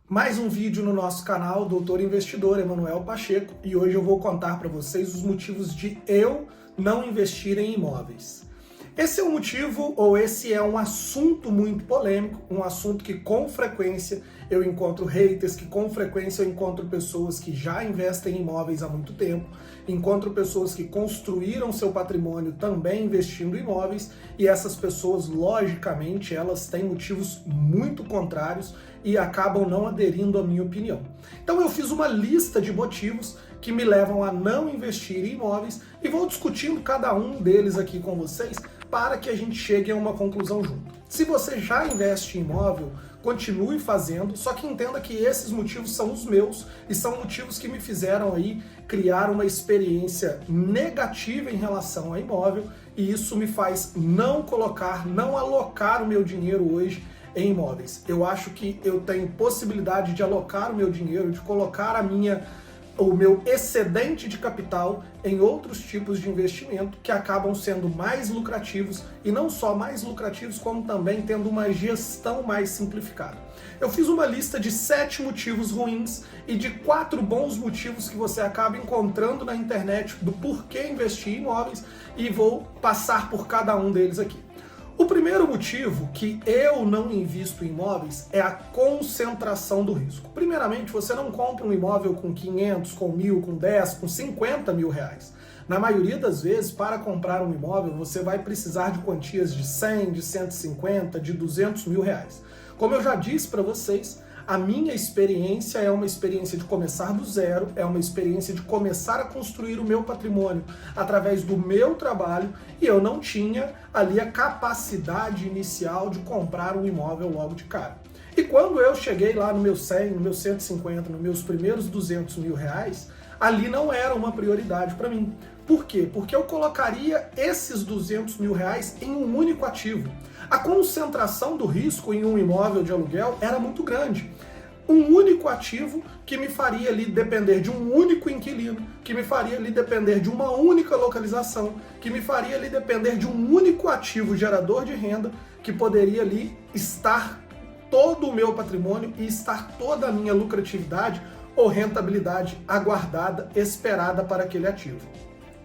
Mais um vídeo no nosso canal, Doutor Investidor Emanuel Pacheco, e hoje eu vou contar para vocês os motivos de eu não investir em imóveis. Esse é um motivo, ou esse é um assunto muito polêmico, um assunto que com frequência eu encontro haters, que com frequência eu encontro pessoas que já investem em imóveis há muito tempo, encontro pessoas que construíram seu patrimônio também investindo em imóveis, e essas pessoas, logicamente, elas têm motivos muito contrários e acabam não aderindo à minha opinião. Então eu fiz uma lista de motivos que me levam a não investir em imóveis e vou discutindo cada um deles aqui com vocês para que a gente chegue a uma conclusão junto. Se você já investe em imóvel, continue fazendo, só que entenda que esses motivos são os meus e são motivos que me fizeram aí criar uma experiência negativa em relação a imóvel, e isso me faz não alocar o meu dinheiro hoje em imóveis. Eu acho que eu tenho possibilidade de alocar o meu dinheiro, de colocar o meu excedente de capital em outros tipos de investimento que acabam sendo mais lucrativos, e não só mais lucrativos, como também tendo uma gestão mais simplificada. Eu fiz uma lista de 7 motivos ruins e de 4 bons motivos que você acaba encontrando na internet do porquê investir em imóveis, e vou passar por cada um deles aqui. O primeiro motivo que eu não invisto em imóveis é a concentração do risco. Primeiramente, você não compra um imóvel com 500, com 1.000, com 10, com 50 mil reais. Na maioria das vezes, para comprar um imóvel, você vai precisar de quantias de 100, de 150, de 200 mil reais. Como eu já disse para vocês, a minha experiência é uma experiência de começar do zero, é uma experiência de começar a construir o meu patrimônio através do meu trabalho, e eu não tinha ali a capacidade inicial de comprar um imóvel logo de cara. E quando eu cheguei lá no meu 100, no meu 150, nos meus primeiros 200 mil reais, ali não era uma prioridade para mim. Por quê? Porque eu colocaria esses 200 mil reais em um único ativo. A concentração do risco em um imóvel de aluguel era muito grande. Um único ativo que me faria ali depender de um único inquilino, que me faria ali depender de uma única localização, que me faria ali depender de um único ativo gerador de renda, que poderia ali estar todo o meu patrimônio e estar toda a minha lucratividade ou rentabilidade aguardada, esperada para aquele ativo.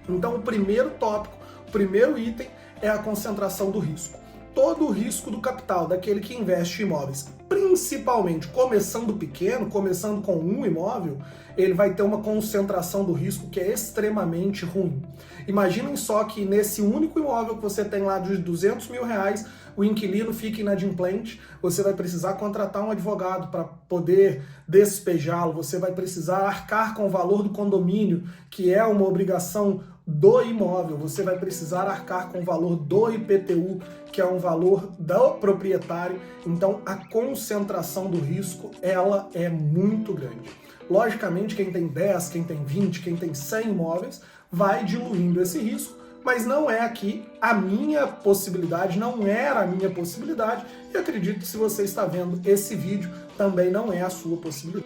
Então o primeiro tópico, o primeiro item é a concentração do risco. Todo o risco do capital daquele que investe em imóveis, principalmente começando pequeno, começando com um imóvel, ele vai ter uma concentração do risco que é extremamente ruim. Imaginem só que nesse único imóvel que você tem lá de 200 mil reais, o inquilino fica inadimplente, você vai precisar contratar um advogado para poder despejá-lo, você vai precisar arcar com o valor do condomínio, que é uma obrigação do imóvel, você vai precisar arcar com o valor do IPTU, que é um valor do proprietário. Então a concentração do risco, ela é muito grande. Logicamente, quem tem 10, quem tem 20, quem tem 100 imóveis, vai diluindo esse risco, mas não é aqui a minha possibilidade, não era a minha possibilidade, e acredito que se você está vendo esse vídeo, também não é a sua possibilidade.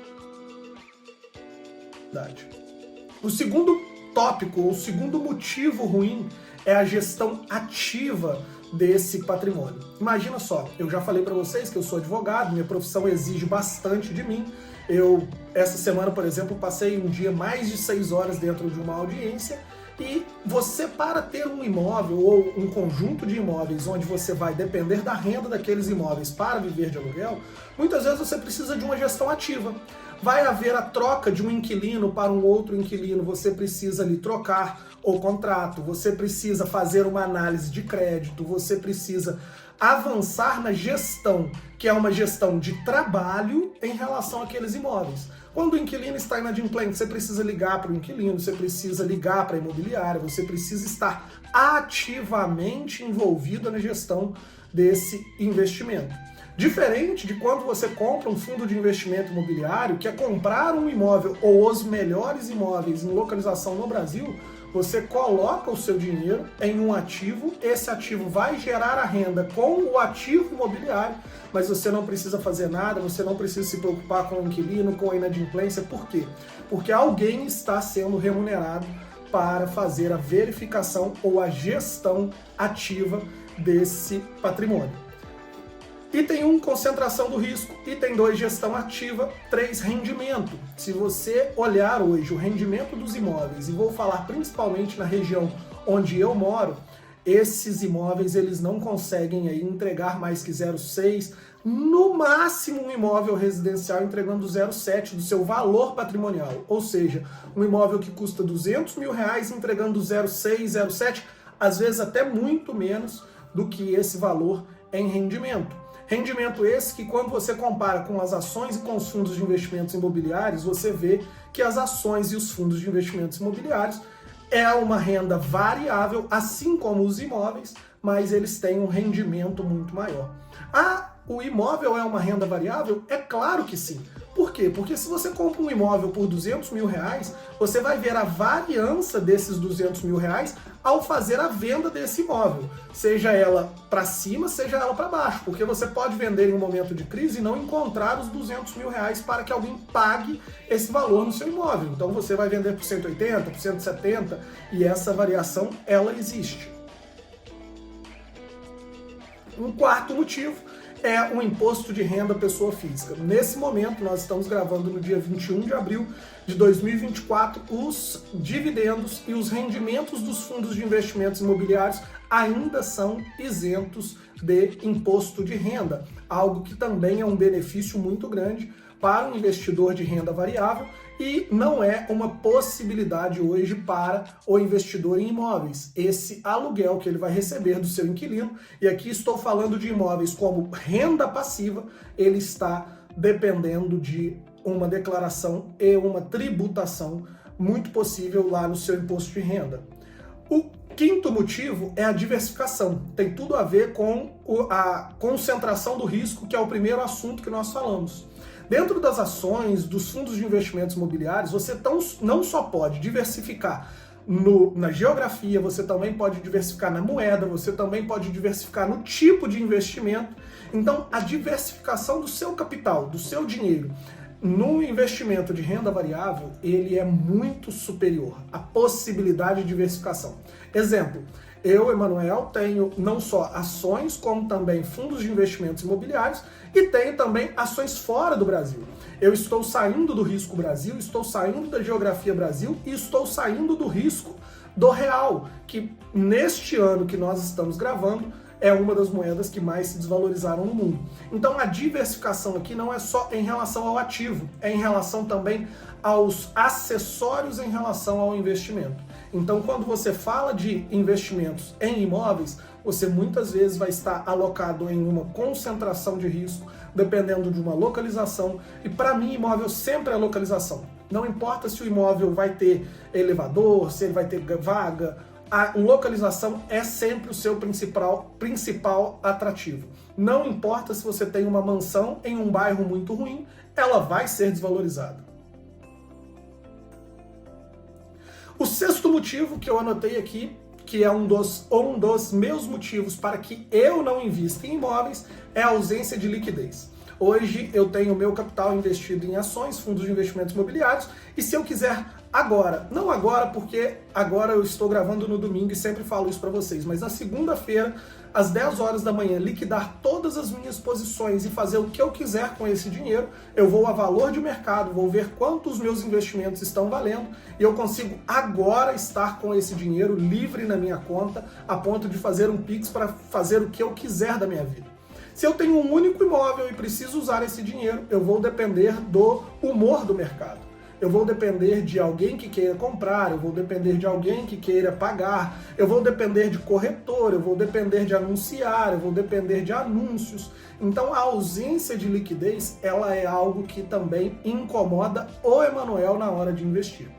O segundo tópico, o segundo motivo ruim é a gestão ativa desse patrimônio. Imagina só, eu já falei para vocês que eu sou advogado, minha profissão exige bastante de mim. Essa semana, por exemplo, passei um dia mais de 6 horas dentro de uma audiência, e você, para ter um imóvel ou um conjunto de imóveis onde você vai depender da renda daqueles imóveis para viver de aluguel, muitas vezes você precisa de uma gestão ativa. Vai haver a troca de um inquilino para um outro inquilino, você precisa ali trocar o contrato, você precisa fazer uma análise de crédito, você precisa avançar na gestão, que é uma gestão de trabalho em relação àqueles imóveis. Quando o inquilino está inadimplente, você precisa ligar para o inquilino, você precisa ligar para a imobiliária, você precisa estar ativamente envolvido na gestão desse investimento. Diferente de quando você compra um fundo de investimento imobiliário, que é comprar um imóvel ou os melhores imóveis em localização no Brasil, você coloca o seu dinheiro em um ativo, esse ativo vai gerar a renda com o ativo imobiliário, mas você não precisa fazer nada, você não precisa se preocupar com o inquilino, com a inadimplência. Por quê? Porque alguém está sendo remunerado para fazer a verificação ou a gestão ativa desse patrimônio. Item 1, concentração do risco. Item 2, gestão ativa. 3, rendimento. Se você olhar hoje o rendimento dos imóveis, e vou falar principalmente na região onde eu moro, esses imóveis eles não conseguem aí entregar mais que 0,6, no máximo um imóvel residencial entregando 0,7 do seu valor patrimonial. Ou seja, um imóvel que custa R$200 mil entregando 0,6, 0,7, às vezes até muito menos do que esse valor em rendimento. Rendimento esse que, quando você compara com as ações e com os fundos de investimentos imobiliários, você vê que as ações e os fundos de investimentos imobiliários é uma renda variável, assim como os imóveis, mas eles têm um rendimento muito maior. O imóvel é uma renda variável? É claro que sim. Por quê? Porque se você compra um imóvel por R$200 mil, você vai ver a variância desses R$200 mil ao fazer a venda desse imóvel. Seja ela para cima, seja ela para baixo. Porque você pode vender em um momento de crise e não encontrar os R$200 mil para que alguém pague esse valor no seu imóvel. Então você vai vender por 180, por 170 e essa variação, ela existe. Um quarto motivo é o imposto de renda pessoa física. Nesse momento, nós estamos gravando no dia 21 de abril de 2024, os dividendos e os rendimentos dos fundos de investimentos imobiliários ainda são isentos de imposto de renda, algo que também é um benefício muito grande para o investidor de renda variável e não é uma possibilidade hoje para o investidor em imóveis. Esse aluguel que ele vai receber do seu inquilino, e aqui estou falando de imóveis como renda passiva, ele está dependendo de uma declaração e uma tributação muito possível lá no seu imposto de renda. O quinto motivo é a diversificação. Tem tudo a ver com a concentração do risco, que é o primeiro assunto que nós falamos. Dentro das ações, dos fundos de investimentos imobiliários, você não só pode diversificar na geografia, você também pode diversificar na moeda, você também pode diversificar no tipo de investimento. Então, a diversificação do seu capital, do seu dinheiro, no investimento de renda variável, ele é muito superior à possibilidade de diversificação. Exemplo, eu, Emanuel, tenho não só ações, como também fundos de investimentos imobiliários e tenho também ações fora do Brasil. Eu estou saindo do risco Brasil, estou saindo da geografia Brasil e estou saindo do risco do real, que neste ano que nós estamos gravando, é uma das moedas que mais se desvalorizaram no mundo. Então a diversificação aqui não é só em relação ao ativo, é em relação também aos acessórios em relação ao investimento. Então quando você fala de investimentos em imóveis, você muitas vezes vai estar alocado em uma concentração de risco, dependendo de uma localização, e para mim imóvel sempre é localização. Não importa se o imóvel vai ter elevador, se ele vai ter vaga, a localização é sempre o seu principal atrativo. Não importa se você tem uma mansão em um bairro muito ruim, ela vai ser desvalorizada. O sexto motivo que eu anotei aqui, que é um dos meus motivos para que eu não invista em imóveis, é a ausência de liquidez. Hoje eu tenho meu capital investido em ações, fundos de investimentos imobiliários, e se eu quiser agora, não agora porque agora eu estou gravando no domingo e sempre falo isso para vocês, mas na segunda-feira, às 10 horas da manhã, liquidar todas as minhas posições e fazer o que eu quiser com esse dinheiro, eu vou a valor de mercado, vou ver quanto os meus investimentos estão valendo e eu consigo agora estar com esse dinheiro livre na minha conta, a ponto de fazer um Pix para fazer o que eu quiser da minha vida. Se eu tenho um único imóvel e preciso usar esse dinheiro, eu vou depender do humor do mercado. Eu vou depender de alguém que queira comprar, eu vou depender de alguém que queira pagar, eu vou depender de corretor, eu vou depender de anunciar, eu vou depender de anúncios. Então a ausência de liquidez, ela é algo que também incomoda o Emanuel na hora de investir.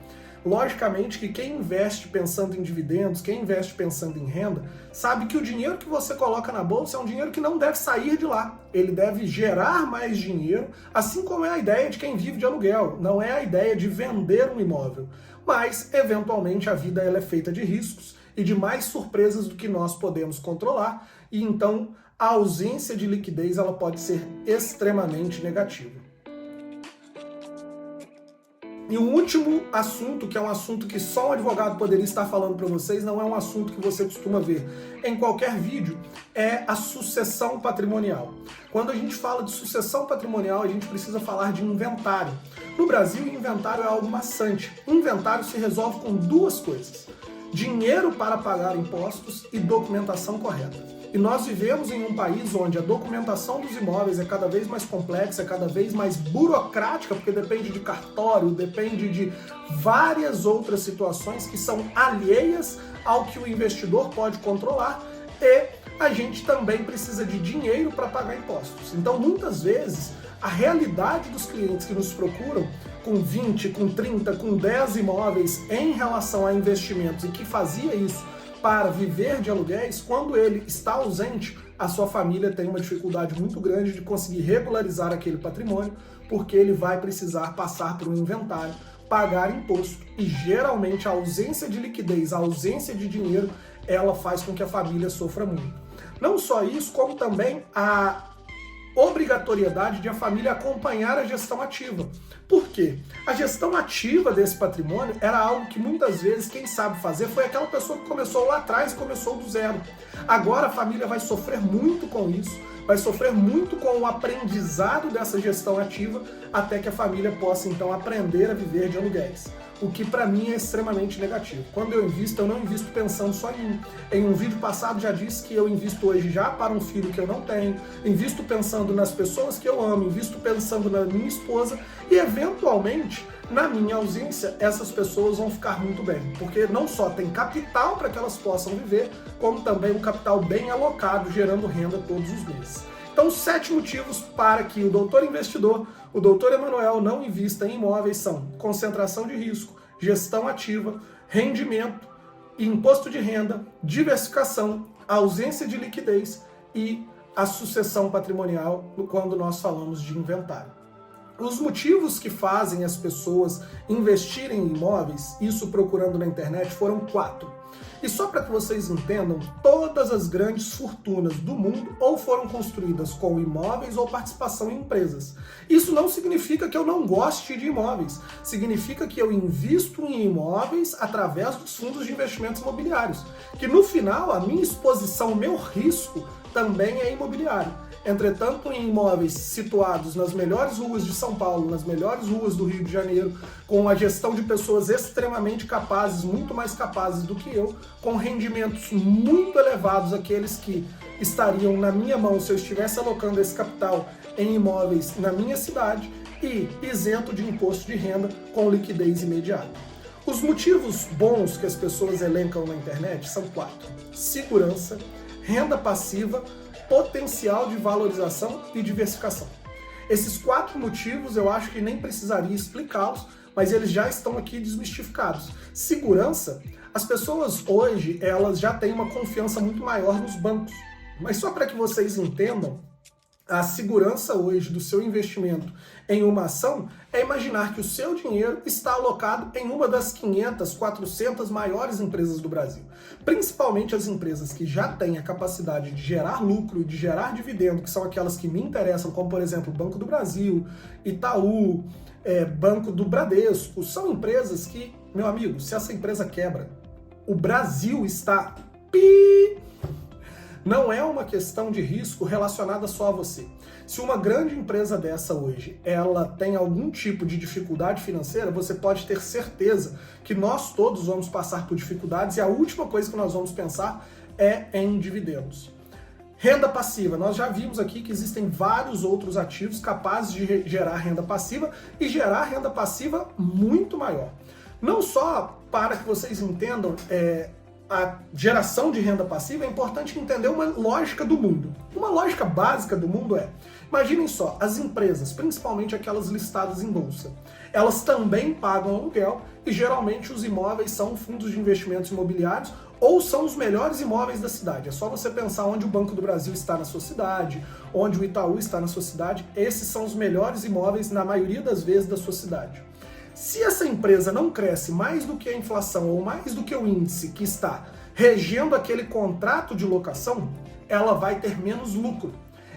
Logicamente que quem investe pensando em dividendos, quem investe pensando em renda, sabe que o dinheiro que você coloca na bolsa é um dinheiro que não deve sair de lá. Ele deve gerar mais dinheiro, assim como é a ideia de quem vive de aluguel. Não é a ideia de vender um imóvel. Mas, eventualmente, a vida ela é feita de riscos e de mais surpresas do que nós podemos controlar. E então, a ausência de liquidez ela pode ser extremamente negativa. E o último assunto, que é um assunto que só um advogado poderia estar falando para vocês, não é um assunto que você costuma ver em qualquer vídeo, é a sucessão patrimonial. Quando a gente fala de sucessão patrimonial, a gente precisa falar de inventário. No Brasil, inventário é algo maçante. Inventário se resolve com duas coisas: dinheiro para pagar impostos e documentação correta. E nós vivemos em um país onde a documentação dos imóveis é cada vez mais complexa, é cada vez mais burocrática, porque depende de cartório, depende de várias outras situações que são alheias ao que o investidor pode controlar, e a gente também precisa de dinheiro para pagar impostos. Então, muitas vezes, a realidade dos clientes que nos procuram com 20, com 30, com 10 imóveis em relação a investimentos e que fazia isso para viver de aluguéis, quando ele está ausente, a sua família tem uma dificuldade muito grande de conseguir regularizar aquele patrimônio, porque ele vai precisar passar por um inventário, pagar imposto, e geralmente a ausência de liquidez, a ausência de dinheiro, ela faz com que a família sofra muito. Não só isso, como também a obrigatoriedade de a família acompanhar a gestão ativa. Por quê? A gestão ativa desse patrimônio era algo que muitas vezes quem sabe fazer foi aquela pessoa que começou lá atrás, começou do zero. Agora a família vai sofrer muito com isso, vai sofrer muito com o aprendizado dessa gestão ativa, até que a família possa então aprender a viver de aluguéis. O que para mim é extremamente negativo. Quando eu não invisto pensando só em mim. Em um vídeo passado já disse que eu invisto hoje já para um filho que eu não tenho, invisto pensando nas pessoas que eu amo, invisto pensando na minha esposa, e eventualmente, na minha ausência, essas pessoas vão ficar muito bem, porque não só tem capital para que elas possam viver, como também um capital bem alocado, gerando renda todos os meses. Então, 7 motivos para que o doutor investidor, o doutor Emanuel, não invista em imóveis são: concentração de risco, gestão ativa, rendimento, imposto de renda, diversificação, ausência de liquidez e a sucessão patrimonial quando nós falamos de inventário. Os motivos que fazem as pessoas investirem em imóveis, isso procurando na internet, foram 4. E só para que vocês entendam, todas as grandes fortunas do mundo ou foram construídas com imóveis ou participação em empresas. Isso não significa que eu não goste de imóveis, significa que eu invisto em imóveis através dos fundos de investimentos imobiliários, que no final a minha exposição, o meu risco também é imobiliário. Entretanto, em imóveis situados nas melhores ruas de São Paulo, nas melhores ruas do Rio de Janeiro, com a gestão de pessoas extremamente capazes, muito mais capazes do que eu, com rendimentos muito elevados, aqueles que estariam na minha mão se eu estivesse alocando esse capital em imóveis na minha cidade, e isento de imposto de renda com liquidez imediata. Os motivos bons que as pessoas elencam na internet são 4: segurança, renda passiva, potencial de valorização e diversificação. Esses 4 motivos eu acho que nem precisaria explicá-los, mas eles já estão aqui desmistificados. Segurança, as pessoas hoje elas já têm uma confiança muito maior nos bancos. Mas só para que vocês entendam, a segurança hoje do seu investimento em uma ação é imaginar que o seu dinheiro está alocado em uma das 500, 400 maiores empresas do Brasil. Principalmente as empresas que já têm a capacidade de gerar lucro e de gerar dividendo, que são aquelas que me interessam, como por exemplo Banco do Brasil, Itaú, Banco do Bradesco. São empresas que, meu amigo, se essa empresa quebra, o Brasil está Não é uma questão de risco relacionada só a você. Se uma grande empresa dessa hoje, ela tem algum tipo de dificuldade financeira, você pode ter certeza que nós todos vamos passar por dificuldades e a última coisa que nós vamos pensar é em dividendos. Renda passiva, nós já vimos aqui que existem vários outros ativos capazes de gerar renda passiva e gerar renda passiva muito maior. Não só para que vocês entendam a geração de renda passiva, é importante entender uma lógica do mundo. Uma lógica básica do mundo imaginem só, as empresas, principalmente aquelas listadas em bolsa, elas também pagam aluguel e geralmente os imóveis são fundos de investimentos imobiliários ou são os melhores imóveis da cidade. É só você pensar onde o Banco do Brasil está na sua cidade, onde o Itaú está na sua cidade, esses são os melhores imóveis na maioria das vezes da sua cidade. Se essa empresa não cresce mais do que a inflação ou mais do que o índice que está regendo aquele contrato de locação, ela vai ter menos lucro.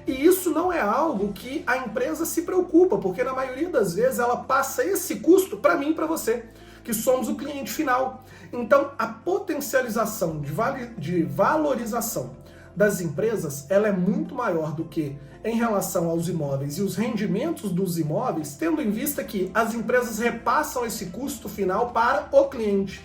E isso não é algo que a empresa se preocupa, porque na maioria das vezes ela passa esse custo para mim e para você, que somos o cliente final. Então, a potencialização de valorização das empresas ela é muito maior do que em relação aos imóveis e os rendimentos dos imóveis, tendo em vista que as empresas repassam esse custo final para o cliente.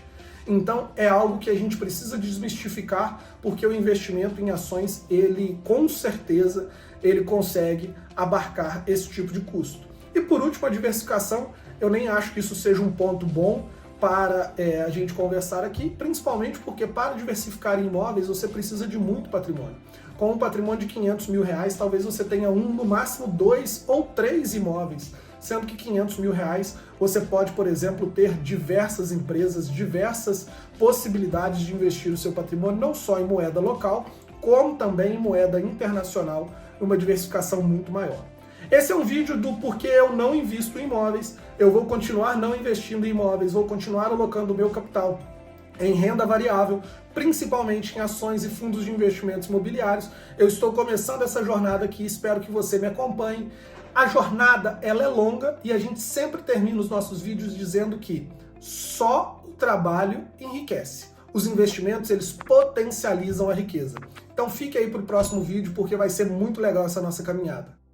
Então é algo que a gente precisa desmistificar, porque o investimento em ações, ele com certeza, ele consegue abarcar esse tipo de custo. E por último, a diversificação, eu nem acho que isso seja um ponto bom para a gente conversar aqui, principalmente porque para diversificar em imóveis você precisa de muito patrimônio. Com um patrimônio de 500 mil reais, talvez você tenha no máximo 2 ou 3 imóveis, sendo que 500 mil reais você pode, por exemplo, ter diversas empresas, diversas possibilidades de investir o seu patrimônio, não só em moeda local, como também em moeda internacional, uma diversificação muito maior. Esse é um vídeo do porquê eu não invisto em imóveis, eu vou continuar não investindo em imóveis, vou continuar alocando o meu capital em renda variável, principalmente em ações e fundos de investimentos imobiliários. Eu estou começando essa jornada aqui, espero que você me acompanhe. A jornada, ela é longa e a gente sempre termina os nossos vídeos dizendo que só o trabalho enriquece. Os investimentos, eles potencializam a riqueza. Então fique aí para o próximo vídeo, porque vai ser muito legal essa nossa caminhada.